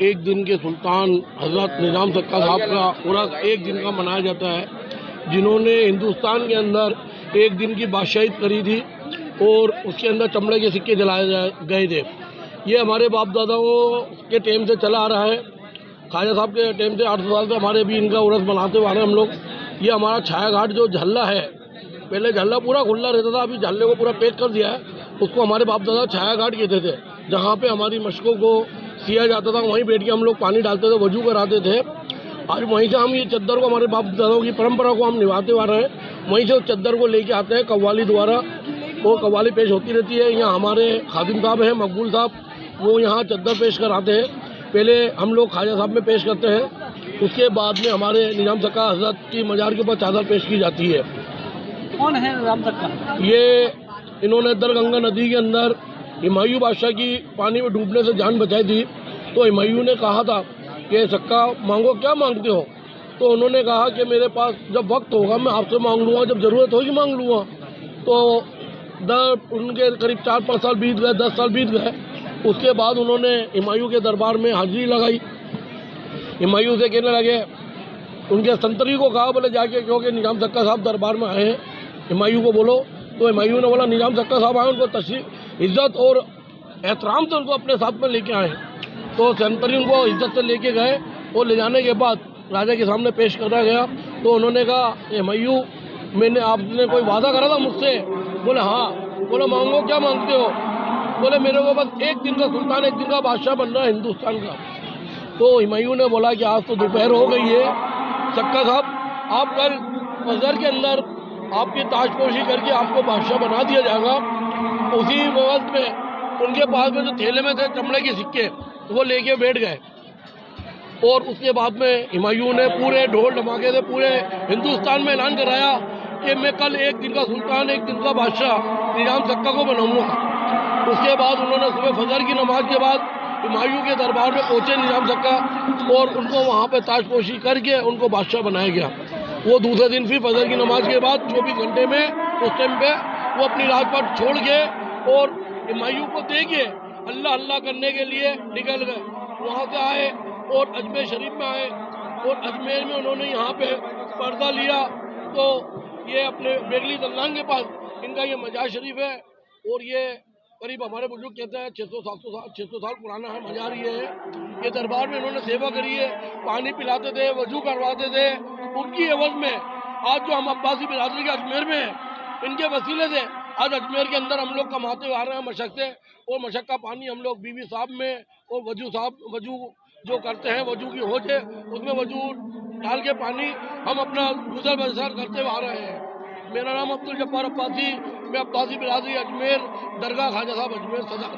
एक दिन के सुल्तान हजरत निज़ाम सक्का साहब का उर्स एक दिन का मनाया जाता है, जिन्होंने हिंदुस्तान के अंदर एक दिन की बादशाही करी थी और उसके अंदर चमड़े के सिक्के जलाए गए थे। ये हमारे बाप दादाओं के टाइम से चला आ रहा है। ख्वाजा साहब के टाइम से 800 साल से हमारे भी इनका उर्स मनाते हुए आ रहे हैं हम लोग। ये हमारा छाया घाट जो झल्ला है, पहले झल्ला पूरा खुला रहता था, अभी झल्ले को पूरा पैक कर दिया है। उसको हमारे बाप दादा छाया घाट कहते थे, जहाँ पे हमारी मशकों को सिया जाता था। वहीं बैठ के हम लोग पानी डालते थे, वजू कराते थे। आज वहीं से हम ये चद्दर को, हमारे बाप दादाओं की परंपरा को हम निभाते हुए आ रहे हैं। वहीं से उस चद्दर को लेके आते हैं कव्वाली द्वारा, वो कव्वाली पेश होती रहती है। यहाँ हमारे खादिम साहब हैं, मकबूल साहब, वो यहाँ चद्दर पेश कराते हैं। पहले हम लोग ख्वाजा साहब में पेश करते हैं, उसके बाद में हमारे निज़ाम सक्का हजरत की मजार के ऊपर चादर पेश की जाती है। कौन है निज़ाम सक्का? ये इन्होंने दरगंगा नदी के अंदर हुमायूं बादशाह की पानी में डूबने से जान बचाई थी। तो हुमायूं ने कहा था कि सक्का मांगो, क्या मांगते हो? तो उन्होंने कहा कि मेरे पास जब वक्त होगा मैं आपसे मांग लूँगा, जब ज़रूरत होगी मांग लूँगा। तो उनके करीब 4-5 साल बीत गए, 10 साल बीत गए। उसके बाद उन्होंने हुमायूं के दरबार में हाजिरी लगाई। हुमायूं से कहने लगे, उनके संतरी को कहा, बोले जाके क्योंकि निज़ाम सक्का साहब दरबार में आए हैं, हुमायूं को बोलो। तो हुमायूं ने बोला निज़ाम सक्का साहब आए, उनको तशरीफ इज़्ज़त और एहतराम से उनको अपने साथ में लेके आए। तो संतरी उनको इज़्ज़त से लेके गए और ले जाने के बाद राजा के सामने पेश करा गया। तो उन्होंने कहा, हुमायूं मैंने आपने कोई वादा करा था मुझसे? बोले हाँ। बोले मांगो, क्या मांगते हो? बोले मेरे को बस एक दिन का सुल्तान, एक दिन का बादशाह बनना है हिंदुस्तान का। तो हुमायूं ने बोला कि आज तो दोपहर हो गई है, सक्का साहब आप कल फजर के अंदर आपकी ताजपोशी करके आपको बादशाह बना दिया जाएगा। उसी वक्त में उनके पास में जो थैले में थे चमड़े के सिक्के, वो लेके बैठ गए। और उसके बाद में हुमायूं ने पूरे ढोल धमाके से पूरे हिंदुस्तान में ऐलान कराया कि मैं कल एक दिन का सुल्तान, एक दिन का बादशाह निज़ाम सक्का को बनाऊंगा। उसके बाद उन्होंने सुबह फजर की नमाज के बाद हुमायूं के दरबार में पहुंचे निज़ाम सक्का, और उनको वहाँ पे ताजपोशी करके उनको बादशाह बनाया गया। वो दूसरे दिन फिर फजर की नमाज के बाद 24 घंटे में उस टाइम पे वो अपनी राजपाट छोड़ के और हुमायूं को दे के अल्लाह अल्लाह करने के लिए निकल गए। वहाँ से आए और अजमेर शरीफ में आए, और अजमेर में उन्होंने यहाँ पे पर्दा लिया। तो ये अपने बेगली दल्लान के पास इनका ये मजार शरीफ है, और ये करीब हमारे बुजुर्ग कहते हैं 600 साल पुराना है मजार ये है। ये दरबार में इन्होंने सेवा करी है, पानी पिलाते थे, वजू करवाते थे। उनकी एवज में आज जो हम अब्बासी बिरादरी के अजमेर में हैं, इनके वसीले से आज अजमेर के अंदर हम लोग कमाते हुए आ रहे हैं मशक से। और मशक का पानी हम लोग बीवी साहब में और वजू जो करते हैं, वजू की होज है, उसमें वजू डाल के पानी हम अपना गुजर बसर करते हुए आ रहे हैं। मेरा नाम अब्दुल जब्बार अब्बासी, मैं अब्बासी बिरादरी अजमेर, दरगाह ख्वाजा साहब अजमेर सदर।